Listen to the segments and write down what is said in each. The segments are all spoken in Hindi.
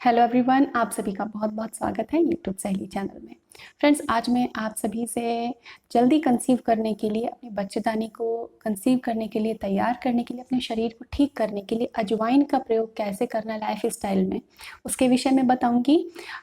हेलो एवरीवन, आप सभी का बहुत बहुत स्वागत है यूट्यूब सहेली चैनल में। फ्रेंड्स, आज मैं आप सभी से जल्दी कंसीव करने के लिए, अपने बच्चेदानी को कंसीव करने के लिए, तैयार करने के लिए, अपने शरीर को ठीक करने के लिए अजवाइन का प्रयोग कैसे करना लाइफ स्टाइल में, उसके विषय में बताऊंगी।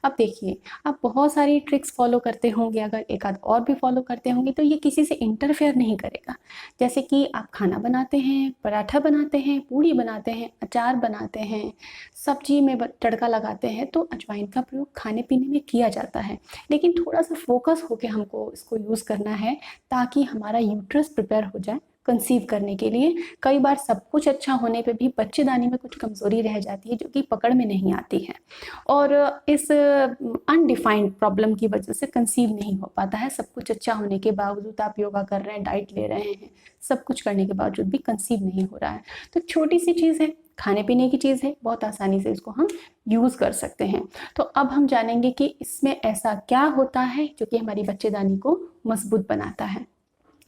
अब देखिए, आप बहुत सारी ट्रिक्स फॉलो करते होंगे, अगर एक आध और भी फॉलो करते होंगे तो ये किसी से इंटरफेयर नहीं करेगा। जैसे कि आप खाना बनाते हैं, पराठा बनाते हैं, पूड़ी बनाते हैं, अचार बनाते हैं, सब्जी में तड़का लगाते हैं, तो अजवाइन का प्रयोग खाने पीने में किया जाता है। लेकिन थोड़ा सा फोकस होकर हमको इसको यूज़ करना है ताकि हमारा यूट्रस प्रिपेयर हो जाए कंसीव करने के लिए। कई बार सब कुछ अच्छा होने पे भी बच्चेदानी में कुछ कमज़ोरी रह जाती है जो कि पकड़ में नहीं आती है, और इस अनडिफाइंड प्रॉब्लम की वजह से कंसीव नहीं हो पाता है। सब कुछ अच्छा होने के बावजूद, आप योगा कर रहे हैं, डाइट ले रहे हैं, सब कुछ करने के बावजूद भी कंसीव नहीं हो रहा है। तो छोटी सी चीज़ है, खाने पीने की चीज़ है, बहुत आसानी से इसको हम यूज़ कर सकते हैं। तो अब हम जानेंगे कि इसमें ऐसा क्या होता है जो कि हमारी बच्चेदानी को मजबूत बनाता है।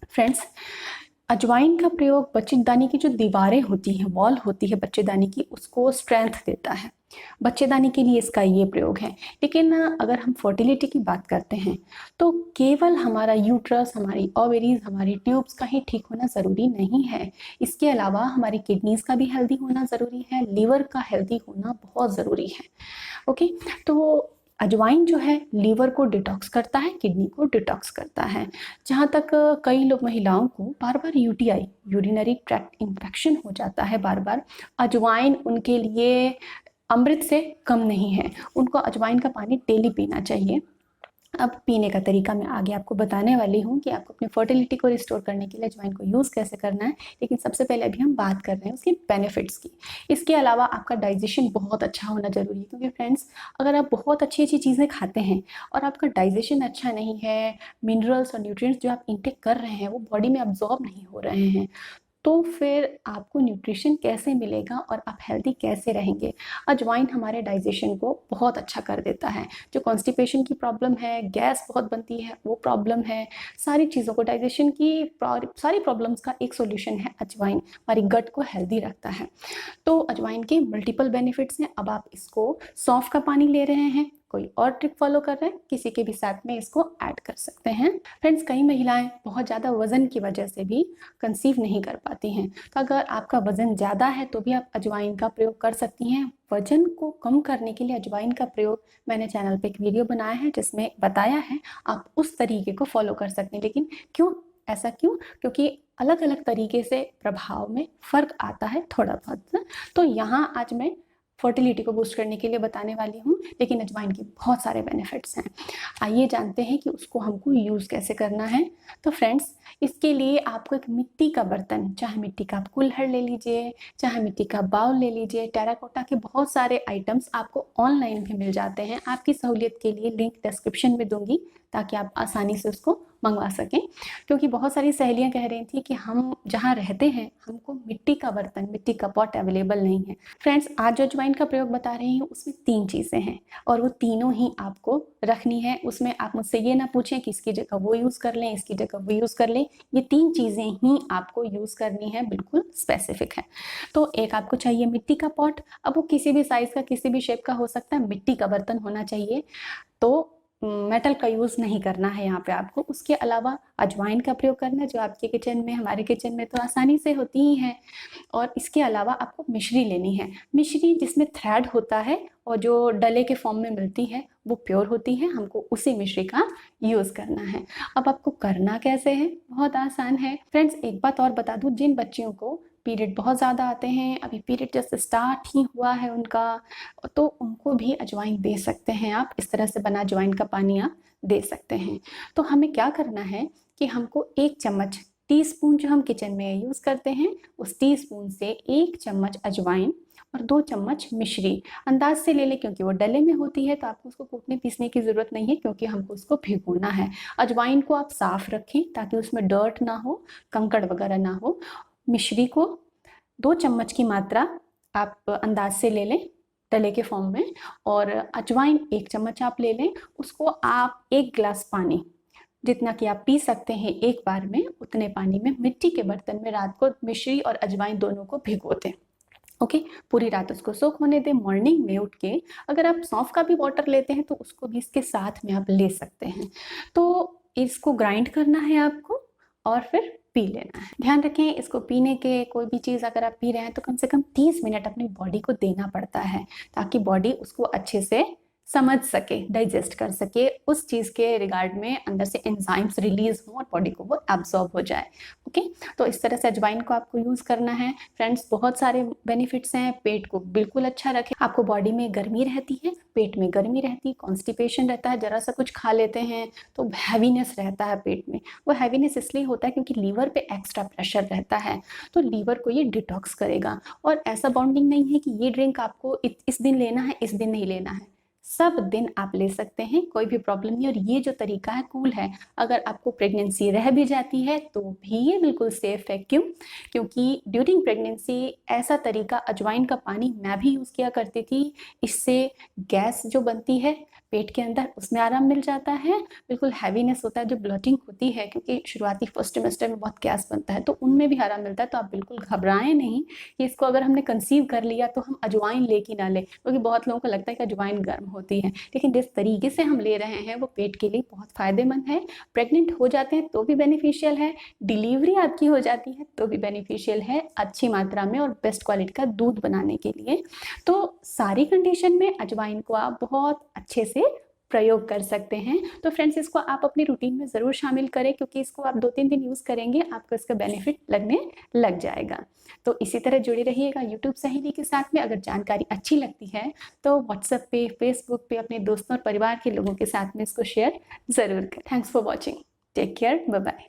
फ्रेंड्स, अजवाइन का प्रयोग बच्चेदानी की जो दीवारें होती हैं, वॉल होती है बच्चेदानी की, उसको स्ट्रेंथ देता है। बच्चेदानी के लिए इसका ये प्रयोग है। लेकिन अगर हम फर्टिलिटी की बात करते हैं तो केवल हमारा यूट्रस, हमारी ओवरीज, हमारी ट्यूब्स का ही ठीक होना ज़रूरी नहीं है। इसके अलावा हमारी किडनीज का भी हेल्दी होना ज़रूरी है, लीवर का हेल्दी होना बहुत ज़रूरी है। ओके, तो अजवाइन जो है लीवर को डिटॉक्स करता है, किडनी को डिटॉक्स करता है। जहाँ तक कई लोग, महिलाओं को बार बार यूटीआई, यूरिनरी ट्रैक्ट इन्फेक्शन हो जाता है बार बार, अजवाइन उनके लिए अमृत से कम नहीं है। उनको अजवाइन का पानी डेली पीना चाहिए। अब पीने का तरीका मैं आगे आपको बताने वाली हूँ कि आपको अपनी फर्टिलिटी को रिस्टोर करने के लिए अजवाइन को यूज़ कैसे करना है। लेकिन सबसे पहले अभी हम बात कर रहे हैं उसके बेनिफिट्स की। इसके अलावा आपका डाइजेशन बहुत अच्छा होना जरूरी है, क्योंकि फ्रेंड्स, अगर आप बहुत अच्छी अच्छी चीज़ें खाते हैं और आपका डाइजेशन अच्छा नहीं है, मिनरल्स और न्यूट्रिएंट्स जो आप इंटेक कर रहे हैं वो बॉडी में अब्जॉर्ब नहीं हो रहे हैं, तो फिर आपको न्यूट्रिशन कैसे मिलेगा और आप हेल्दी कैसे रहेंगे। अजवाइन हमारे डाइजेशन को बहुत अच्छा कर देता है। जो कॉन्स्टिपेशन की प्रॉब्लम है, गैस बहुत बनती है, वो प्रॉब्लम है, सारी चीज़ों को, डाइजेशन की सारी प्रॉब्लम्स का एक सोल्यूशन है अजवाइन। हमारी गट को हेल्दी रखता है। तो अजवाइन के मल्टीपल बेनिफिट्स हैं। अब आप इसको सौंफ का पानी ले रहे हैं, कोई और ट्रिक फॉलो कर रहे हैं, किसी के भी साथ में इसको ऐड कर सकते हैं। फ्रेंड्स, कई महिलाएं बहुत ज़्यादा वजन की वजह से भी कंसीव नहीं कर पाती हैं। तो अगर आपका वजन ज़्यादा है तो भी आप अजवाइन का प्रयोग कर सकती हैं। वजन को कम करने के लिए अजवाइन का प्रयोग, मैंने चैनल पे एक वीडियो बनाया है जिसमें बताया है, आप उस तरीके को फॉलो कर सकते हैं। लेकिन क्यों, ऐसा क्यों? क्योंकि अलग अलग तरीके से प्रभाव में फ़र्क आता है थोड़ा बहुत। तो यहाँ आज मैं फर्टिलिटी को बूस्ट करने के लिए बताने वाली हूँ, लेकिन अजवाइन के बहुत सारे बेनिफिट्स हैं। आइए जानते हैं कि उसको हमको यूज़ कैसे करना है। तो फ्रेंड्स, इसके लिए आपको एक मिट्टी का बर्तन, चाहे मिट्टी का आप कुल्हड़ ले लीजिए, चाहे मिट्टी का बाउल ले लीजिए। टेराकोटा के बहुत सारे आइटम्स आपको ऑनलाइन भी मिल जाते हैं। आपकी सहूलियत के लिए लिंक डिस्क्रिप्शन में दूंगी ताकि आप आसानी से उसको मंगवा सकें। क्योंकि बहुत सारी सहेलियां कह रही थी कि हम जहाँ रहते हैं हमको मिट्टी का बर्तन, मिट्टी का पॉट अवेलेबल नहीं है। फ्रेंड्स, आज जो अजवाइन का प्रयोग बता रही हूँ उसमें 3 चीज़ें हैं और वो तीनों ही आपको रखनी है। उसमें आप मुझसे ये ना पूछें कि इसकी जगह वो यूज़ कर लें, इसकी जगह वो यूज़ कर लें। ये 3 चीज़ें ही आपको यूज़ करनी है, बिल्कुल स्पेसिफिक है। तो एक आपको चाहिए मिट्टी का पॉट। अब वो किसी भी साइज़ का, किसी भी शेप का हो सकता है, मिट्टी का बर्तन होना चाहिए। तो मेटल का यूज़ नहीं करना है यहाँ पे आपको। उसके अलावा अजवाइन का प्रयोग करना है, जो आपके किचन में, हमारे किचन में तो आसानी से होती ही है। और इसके अलावा आपको मिश्री लेनी है। मिश्री जिसमें थ्रेड होता है और जो डले के फॉर्म में मिलती है वो प्योर होती है, हमको उसी मिश्री का यूज़ करना है। अब आपको करना कैसे है, बहुत आसान है। फ्रेंड्स, एक बात और बता दूँ, जिन बच्चियों को पीरियड बहुत ज़्यादा आते हैं, अभी पीरियड जस्ट स्टार्ट ही हुआ है उनका, तो उनको भी अजवाइन दे सकते हैं आप। इस तरह से बना अजवाइन का पानी आप दे सकते हैं। तो हमें क्या करना है कि हमको 1 चम्मच, टीस्पून जो हम किचन में यूज़ करते हैं, उस टीस्पून से 1 चम्मच अजवाइन और 2 चम्मच मिश्री अंदाज से ले लें, क्योंकि वो डले में होती है तो आपको उसको कूटने पीसने की ज़रूरत नहीं है, क्योंकि हमको उसको भिगोना है। अजवाइन को आप साफ़ रखें ताकि उसमें डर्ट ना हो, कंकड़ वगैरह ना हो। मिश्री को 2 चम्मच की मात्रा आप अंदाज से ले लें डले के फॉर्म में, और अजवाइन 1 चम्मच आप ले लें। उसको आप 1 गिलास पानी, जितना कि आप पी सकते हैं एक बार में, उतने पानी में मिट्टी के बर्तन में रात को मिश्री और अजवाइन दोनों को भिगो दें। ओके, पूरी रात उसको सोक होने दें। मॉर्निंग में उठ के अगर आप सौंफ का भी वाटर लेते हैं तो उसको भी इसके साथ में आप ले सकते हैं। तो इसको ग्राइंड करना है आपको और फिर पी लेना है। ध्यान रखें, इसको पीने के कोई भी चीज़ अगर आप पी रहे हैं तो कम से कम 30 मिनट अपनी बॉडी को देना पड़ता है, ताकि बॉडी उसको अच्छे से समझ सके, डाइजेस्ट कर सके, उस चीज़ के रिगार्ड में अंदर से एंजाइम्स रिलीज हों और बॉडी को वो एब्जॉर्ब हो जाए। ओके, तो इस तरह से अजवाइन को आपको यूज़ करना है। फ्रेंड्स, बहुत सारे बेनिफिट्स हैं। पेट को बिल्कुल अच्छा रखें, आपको बॉडी में गर्मी रहती है, पेट में गर्मी रहती है, कॉन्स्टिपेशन रहता है, जरा सा कुछ खा लेते हैं तो हैवीनेस रहता है पेट में। वो हैवीनेस इसलिए होता है क्योंकि लीवर पे एक्स्ट्रा प्रेशर रहता है, तो लीवर को ये डिटॉक्स करेगा। और ऐसा बाउंडिंग नहीं है कि ये ड्रिंक आपको इस दिन लेना है, इस दिन नहीं लेना है, सब दिन आप ले सकते हैं, कोई भी प्रॉब्लम नहीं। और ये जो तरीका है कूल है, अगर आपको प्रेगनेंसी रह भी जाती है तो भी ये बिल्कुल सेफ है। क्यों? क्योंकि ड्यूरिंग प्रेगनेंसी ऐसा तरीका, अजवाइन का पानी मैं भी यूज़ किया करती थी, इससे गैस जो बनती है पेट के अंदर उसमें आराम मिल जाता है। बिल्कुल हैवीनेस होता है, जो ब्लोटिंग होती है, क्योंकि शुरुआती फर्स्ट ट्रिमेस्टर में बहुत गैस बनता है, तो उनमें भी आराम मिलता है। तो आप बिल्कुल घबराएं नहीं कि इसको अगर हमने कंसीव कर लिया तो हम अजवाइन ले कि ना ले, क्योंकि बहुत लोगों को लगता है कि अजवाइन गर्म होती है, लेकिन जिस तरीके से हम ले रहे हैं वो पेट के लिए बहुत फायदेमंद है। प्रेग्नेंट हो जाते हैं तो भी बेनिफिशियल है, डिलीवरी आपकी हो जाती है तो भी बेनिफिशियल है, अच्छी मात्रा में और बेस्ट क्वालिटी का दूध बनाने के लिए। तो सारी कंडीशन में अजवाइन को आप बहुत अच्छे से प्रयोग कर सकते हैं। तो फ्रेंड्स, इसको आप अपनी रूटीन में ज़रूर शामिल करें, क्योंकि इसको आप 2-3 दिन यूज़ करेंगे, आपको इसका बेनिफिट लगने लग जाएगा। तो इसी तरह जुड़े रहिएगा यूट्यूब सहेली के साथ में। अगर जानकारी अच्छी लगती है तो व्हाट्सएप पे, फेसबुक पे अपने दोस्तों और परिवार के लोगों के साथ में इसको शेयर ज़रूर करें। Thanks for watching, take care, bye bye.